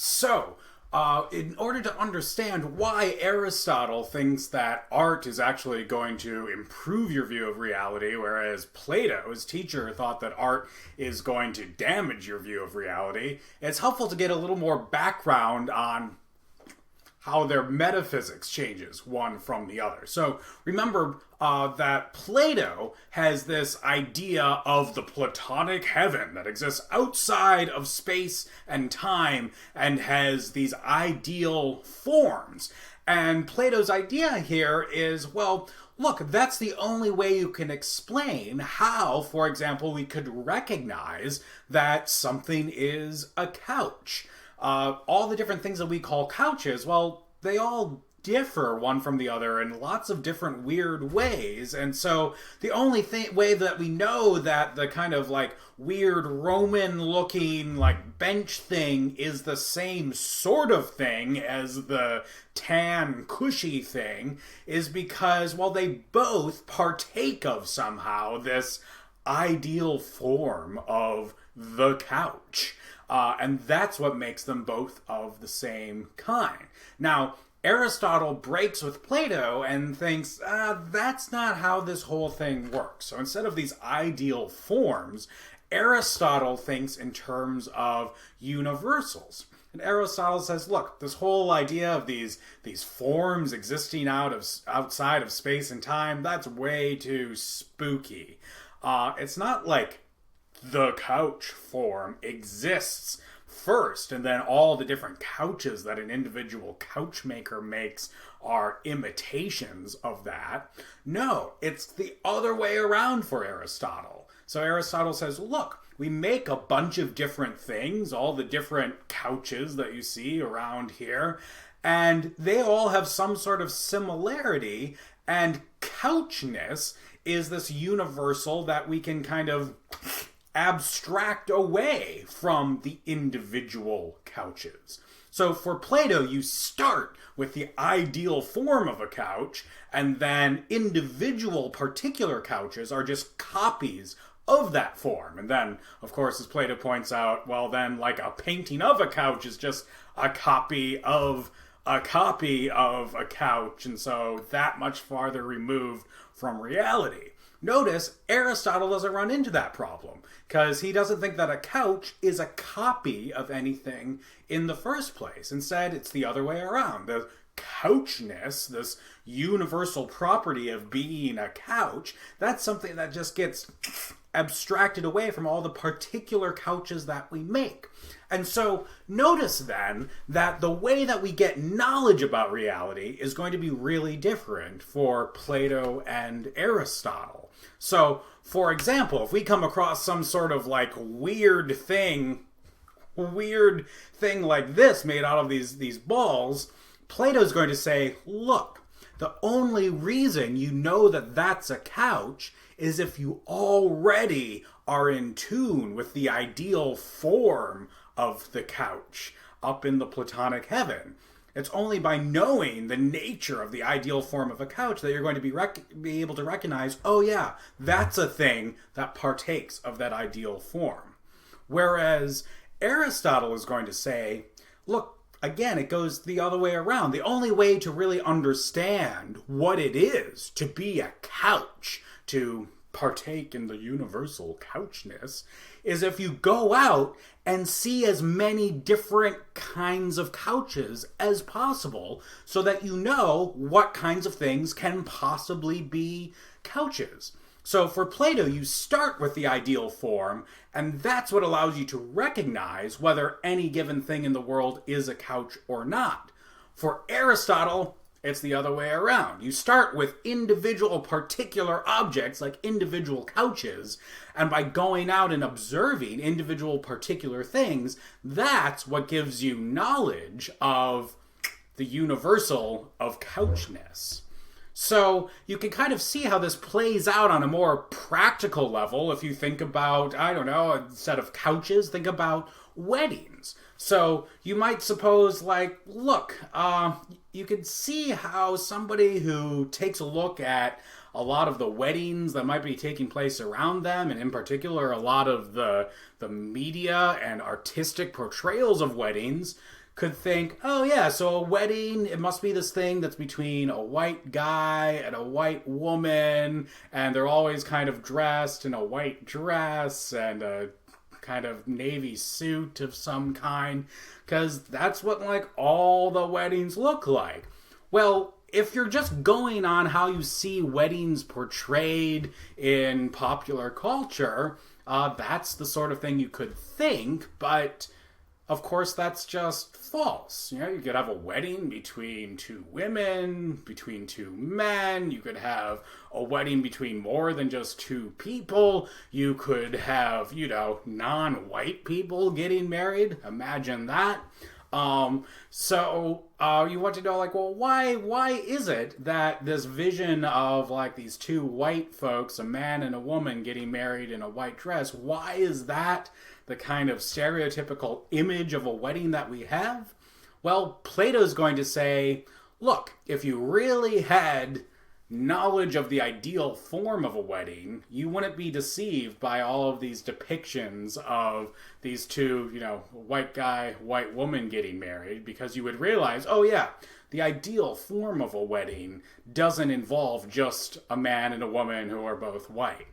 So, in order to understand why Aristotle thinks that art is actually going to improve your view of reality, whereas Plato, his teacher, thought that art is going to damage your view of reality, it's helpful to get a little more background on how their metaphysics changes one from the other. So remember that Plato has this idea of the Platonic heaven that exists outside of space and time and has these ideal forms. And Plato's idea here is, well, look, that's the only way you can explain how, for example, we could recognize that something is a couch. All the different things that we call couches, well, they all differ one from the other in lots of different weird ways. And so the only way that we know that the kind of like weird Roman looking like bench thing is the same sort of thing as the tan cushy thing is because, well, they both partake of somehow this ideal form of the couch. And that's what makes them both of the same kind. Now, Aristotle breaks with Plato and thinks, that's not how this whole thing works. So instead of these ideal forms, Aristotle thinks in terms of universals. And Aristotle says, look, this whole idea of these forms existing outside of space and time, that's way too spooky. It's not like the couch form exists first, and then all the different couches that an individual couch maker makes are imitations of that. No, it's the other way around for Aristotle. So Aristotle says, look, we make a bunch of different things, all the different couches that you see around here, and they all have some sort of similarity, and couchness is this universal that we can kind of abstract away from the individual couches. So for Plato, you start with the ideal form of a couch, and then individual particular couches are just copies of that form. And then, of course, as Plato points out, well, then like a painting of a couch is just a copy of a copy of a couch, and so that much farther removed from reality. Notice Aristotle doesn't run into that problem because he doesn't think that a couch is a copy of anything in the first place. Instead, it's the other way around. The couchness, this universal property of being a couch, that's something that just gets abstracted away from all the particular couches that we make. And so notice then that the way that we get knowledge about reality is going to be really different for Plato and Aristotle. So, for example, if we come across some sort of like weird thing like this made out of these balls, Plato's going to say, look, the only reason you know that that's a couch is if you already are in tune with the ideal form of the couch up in the Platonic heaven. It's only by knowing the nature of the ideal form of a couch that you're going to be able to recognize, oh yeah, that's a thing that partakes of that ideal form. Whereas Aristotle is going to say, look, again, it goes the other way around. The only way to really understand what it is to be a couch, to partake in the universal couchness, is if you go out and see as many different kinds of couches as possible so that you know what kinds of things can possibly be couches. So for Plato, you start with the ideal form, and that's what allows you to recognize whether any given thing in the world is a couch or not. For Aristotle, it's the other way around. You start with individual particular objects, like individual couches, and by going out and observing individual particular things, that's what gives you knowledge of the universal of couchness. So you can kind of see how this plays out on a more practical level. If you think about, I don't know, instead of couches, think about weddings. So you might suppose, like, look, you could see how somebody who takes a look at a lot of the weddings that might be taking place around them, and in particular a lot of the media and artistic portrayals of weddings, could think, oh yeah, so a wedding, it must be this thing that's between a white guy and a white woman, and they're always kind of dressed in a white dress and a kind of navy suit of some kind, because that's what like all the weddings look like. Well, if you're just going on how you see weddings portrayed in popular culture, that's the sort of thing you could think, but of course that's just false. You know, you could have a wedding between two women, between two men, you could have a wedding between more than just two people, you could have, you know, non-white people getting married. Imagine that. You want to know, like, well, why is it that this vision of, like, these two white folks, a man and a woman getting married in a white dress, why is that the kind of stereotypical image of a wedding that we have? Well, Plato's going to say, look, if you really had knowledge of the ideal form of a wedding, you wouldn't be deceived by all of these depictions of these two, you know, white guy, white woman getting married, because you would realize, oh yeah, the ideal form of a wedding doesn't involve just a man and a woman who are both white.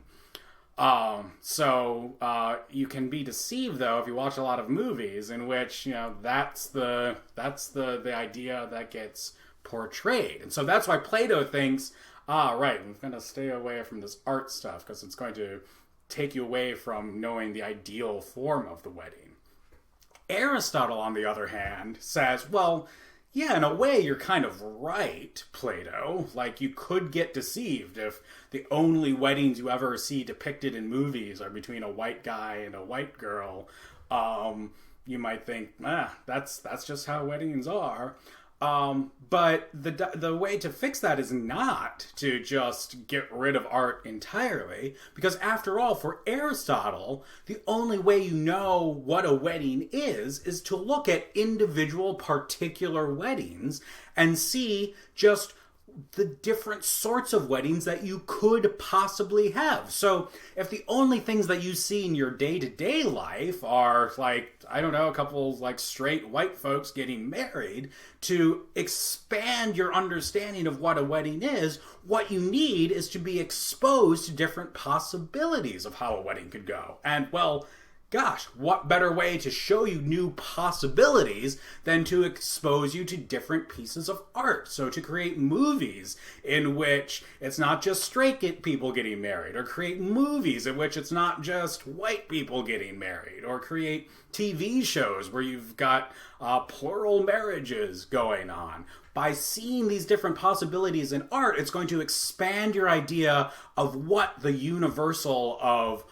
You can be deceived though if you watch a lot of movies in which, you know, that's the idea that gets portrayed. And so that's why Plato thinks, right, I'm going to stay away from this art stuff because it's going to take you away from knowing the ideal form of the wedding. Aristotle, on the other hand, says, well, yeah, in a way you're kind of right, Plato. Like, you could get deceived if the only weddings you ever see depicted in movies are between a white guy and a white girl. You might think, that's just how weddings are. But the way to fix that is not to just get rid of art entirely, because after all, for Aristotle, the only way you know what a wedding is to look at individual particular weddings and see just the different sorts of weddings that you could possibly have. So if the only things that you see in your day-to-day life are, like, I don't know, a couple like straight white folks getting married, to expand your understanding of what a wedding is, what you need is to be exposed to different possibilities of how a wedding could go. And, well, gosh, what better way to show you new possibilities than to expose you to different pieces of art? So to create movies in which it's not just straight people getting married, or create movies in which it's not just white people getting married, or create TV shows where you've got plural marriages going on. By seeing these different possibilities in art, it's going to expand your idea of what the universal of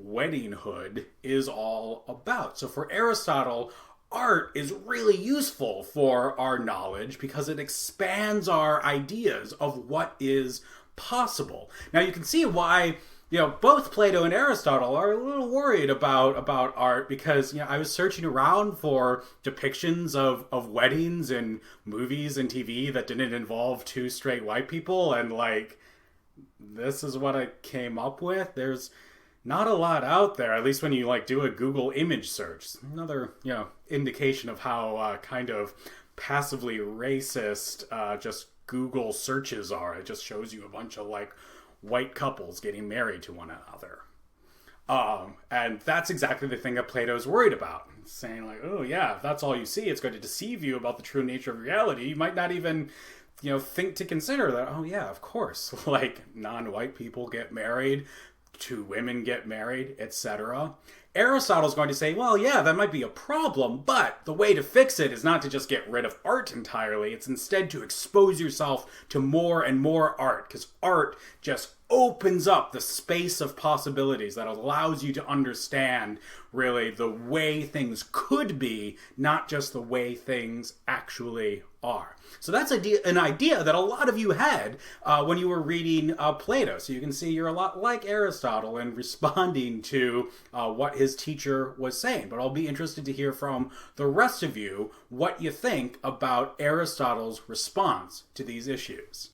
weddinghood is all about. So for Aristotle, art is really useful for our knowledge because it expands our ideas of what is possible. Now you can see why, you know, both Plato and Aristotle are a little worried about art, because, you know, I was searching around for depictions of weddings in movies and TV that didn't involve two straight white people, and like, this is what I came up with. There's not a lot out there, at least when you like do a Google image search. Another, you know, indication of how kind of passively racist just Google searches are. It just shows you a bunch of like white couples getting married to one another. And that's exactly the thing that Plato's worried about. Saying like, oh yeah, if that's all you see, it's going to deceive you about the true nature of reality. You might not even, you know, think to consider that, oh yeah, of course, like non-white people get married, two women get married, etc. Aristotle's going to say, well, yeah, that might be a problem, but the way to fix it is not to just get rid of art entirely. It's instead to expose yourself to more and more art, because art just opens up the space of possibilities that allows you to understand really the way things could be, not just the way things actually are. So that's an idea that a lot of you had when you were reading Plato. So you can see you're a lot like Aristotle in responding to what his teacher was saying. But I'll be interested to hear from the rest of you what you think about Aristotle's response to these issues.